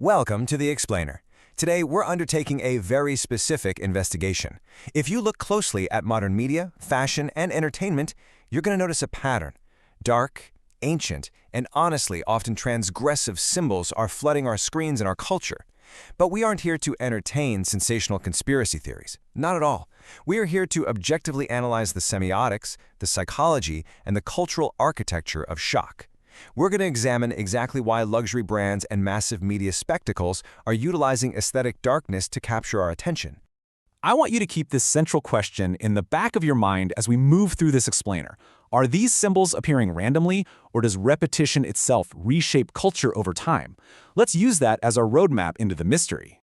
Welcome to The Explainer. Today, we're undertaking a very specific investigation. If you look closely at modern media, fashion, and entertainment, you're going to notice a pattern. Dark, ancient, and honestly often transgressive symbols are flooding our screens and our culture. But we aren't here to entertain sensational conspiracy theories. Not at all. We are here to objectively analyze the semiotics, the psychology, and the cultural architecture of shock. We're going to examine exactly why luxury brands and massive media spectacles are utilizing aesthetic darkness to capture our attention. I want you to keep this central question in the back of your mind as we move through this explainer. Are these symbols appearing randomly, or does repetition itself reshape culture over time? Let's use that as our roadmap into the mystery.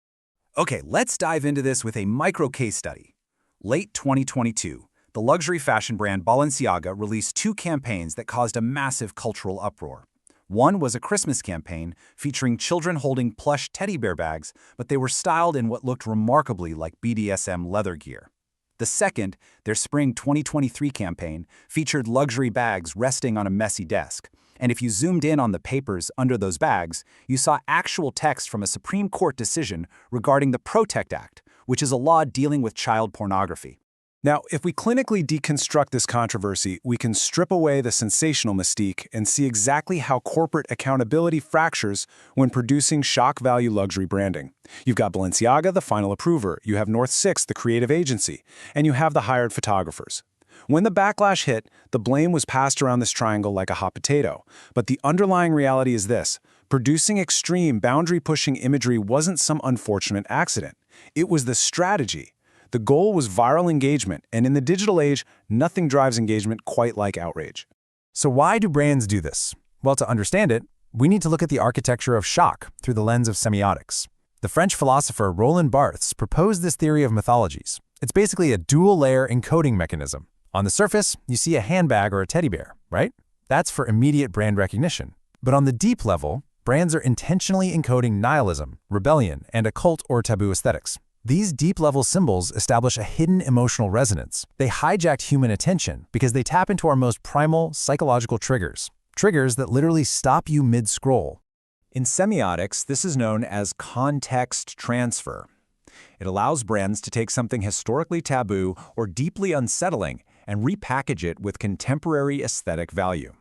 Okay, let's dive into this with a micro case study. Late 2022, the luxury fashion brand Balenciaga released two campaigns that caused a massive cultural uproar. One was a Christmas campaign featuring children holding plush teddy bear bags, but they were styled in what looked remarkably like BDSM leather gear. The second, their spring 2023 campaign, featured luxury bags resting on a messy desk. And if you zoomed in on the papers under those bags, you saw actual text from a Supreme Court decision regarding the Protect Act, which is a law dealing with child pornography. Now, if we clinically deconstruct this controversy, we can strip away the sensational mystique and see exactly how corporate accountability fractures when producing shock value luxury branding. You've got Balenciaga, the final approver, you have North 6, the creative agency, and you have the hired photographers. When the backlash hit, the blame was passed around this triangle like a hot potato. But the underlying reality is this: producing extreme, boundary-pushing imagery wasn't some unfortunate accident. It was the strategy. The goal was viral engagement, and in the digital age, nothing drives engagement quite like outrage. So why do brands do this? Well, to understand it, we need to look at the architecture of shock through the lens of semiotics. The French philosopher Roland Barthes proposed this theory of mythologies. It's basically a dual-layer encoding mechanism. On the surface, you see a handbag or a teddy bear, right? That's for immediate brand recognition. But on the deep level, brands are intentionally encoding nihilism, rebellion, and occult or taboo aesthetics. These deep-level symbols establish a hidden emotional resonance. They hijack human attention because they tap into our most primal psychological triggers that literally stop you mid-scroll. In semiotics, this is known as context transfer. It allows brands to take something historically taboo or deeply unsettling and repackage it with contemporary aesthetic value.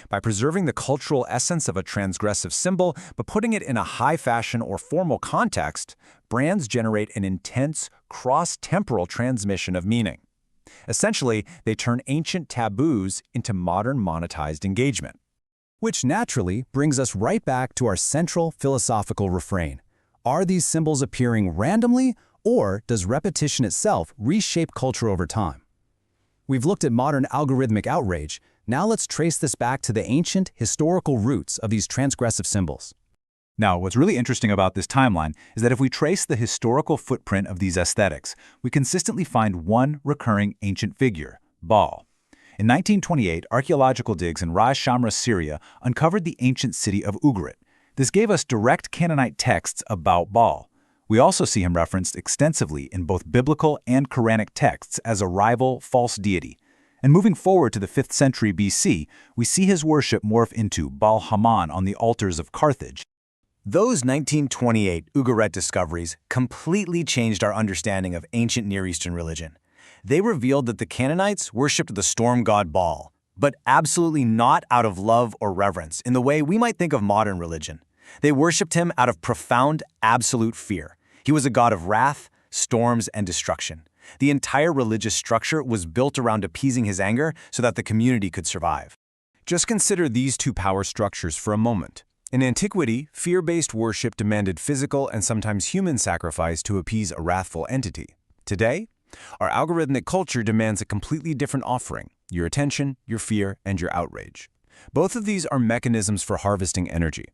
By preserving the cultural essence of a transgressive symbol, but putting it in a high-fashion or formal context, brands generate an intense, cross-temporal transmission of meaning. Essentially, they turn ancient taboos into modern monetized engagement. Which naturally brings us right back to our central philosophical refrain. Are these symbols appearing randomly, or does repetition itself reshape culture over time? We've looked at modern algorithmic outrage. Now let's trace this back to the ancient, historical roots of these transgressive symbols. Now, what's really interesting about this timeline is that if we trace the historical footprint of these aesthetics, we consistently find one recurring ancient figure, Baal. In 1928, archaeological digs in Ras Shamra, Syria, uncovered the ancient city of Ugarit. This gave us direct Canaanite texts about Baal. We also see him referenced extensively in both biblical and Quranic texts as a rival false deity. And moving forward to the 5th century BC, we see his worship morph into Baal Haman on the altars of Carthage. Those 1928 Ugarit discoveries completely changed our understanding of ancient Near Eastern religion. They revealed that the Canaanites worshipped the storm god Baal, but absolutely not out of love or reverence in the way we might think of modern religion. They worshipped him out of profound, absolute fear. He was a god of wrath, storms, and destruction. The entire religious structure was built around appeasing his anger so that the community could survive. Just consider these two power structures for a moment. In antiquity, fear-based worship demanded physical and sometimes human sacrifice to appease a wrathful entity. Today, our algorithmic culture demands a completely different offering: your attention, your fear, and your outrage. Both of these are mechanisms for harvesting energy.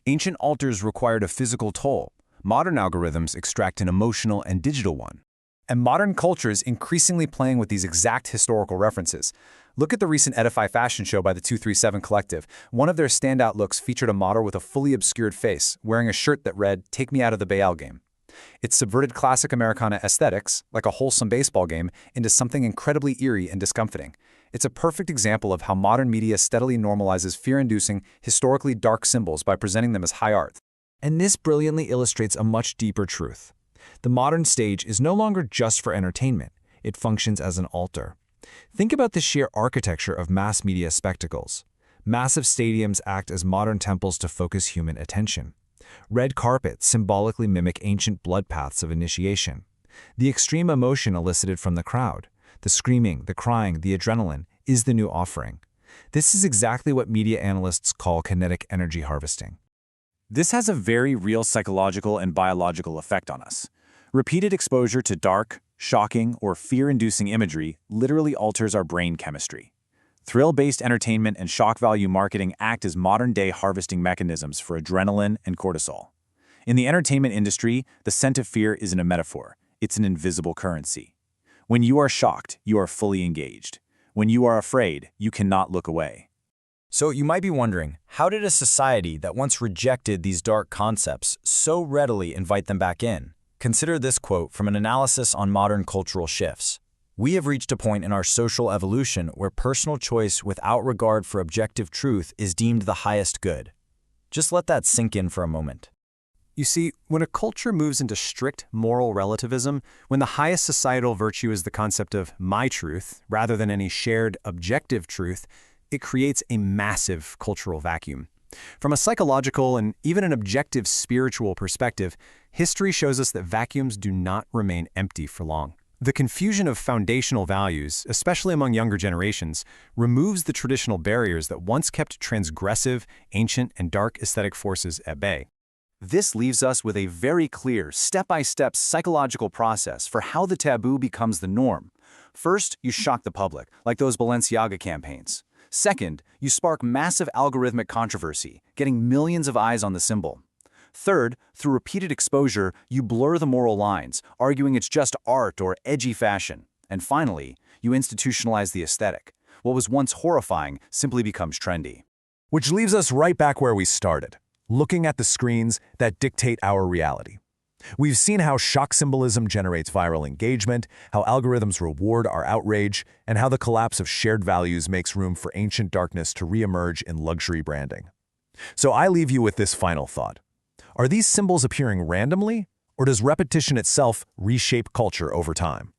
Ancient altars required a physical toll. Modern algorithms extract an emotional and digital one. And modern culture is increasingly playing with these exact historical references. Look at the recent Edify fashion show by the 237 Collective. One of their standout looks featured a model with a fully obscured face, wearing a shirt that read, "Take me out of the Baal game." It subverted classic Americana aesthetics, like a wholesome baseball game, into something incredibly eerie and discomfiting. It's a perfect example of how modern media steadily normalizes fear-inducing, historically dark symbols by presenting them as high art. And this brilliantly illustrates a much deeper truth. The modern stage is no longer just for entertainment. It functions as an altar. Think about the sheer architecture of mass media spectacles. Massive stadiums act as modern temples to focus human attention. Red carpets symbolically mimic ancient blood paths of initiation. The extreme emotion elicited from the crowd, the screaming, the crying, the adrenaline, is the new offering. This is exactly what media analysts call kinetic energy harvesting. This has a very real psychological and biological effect on us. Repeated exposure to dark, shocking, or fear-inducing imagery literally alters our brain chemistry. Thrill-based entertainment and shock value marketing act as modern-day harvesting mechanisms for adrenaline and cortisol. In the entertainment industry, the scent of fear isn't a metaphor. It's an invisible currency. When you are shocked, you are fully engaged. When you are afraid, you cannot look away. So you might be wondering, how did a society that once rejected these dark concepts so readily invite them back in? Consider this quote from an analysis on modern cultural shifts. We have reached a point in our social evolution where personal choice without regard for objective truth is deemed the highest good. Just let that sink in for a moment. You see, when a culture moves into strict moral relativism, when the highest societal virtue is the concept of my truth, rather than any shared objective truth, it creates a massive cultural vacuum. From a psychological and even an objective spiritual perspective, history shows us that vacuums do not remain empty for long. The confusion of foundational values, especially among younger generations, removes the traditional barriers that once kept transgressive, ancient, and dark aesthetic forces at bay. This leaves us with a very clear, step-by-step psychological process for how the taboo becomes the norm. First, you shock the public, like those Balenciaga campaigns. Second, you spark massive algorithmic controversy, getting millions of eyes on the symbol. Third, through repeated exposure, you blur the moral lines, arguing it's just art or edgy fashion. And finally, you institutionalize the aesthetic. What was once horrifying simply becomes trendy. Which leaves us right back where we started, looking at the screens that dictate our reality. We've seen how shock symbolism generates viral engagement, how algorithms reward our outrage, and how the collapse of shared values makes room for ancient darkness to reemerge in luxury branding. So I leave you with this final thought. Are these symbols appearing randomly, or does repetition itself reshape culture over time?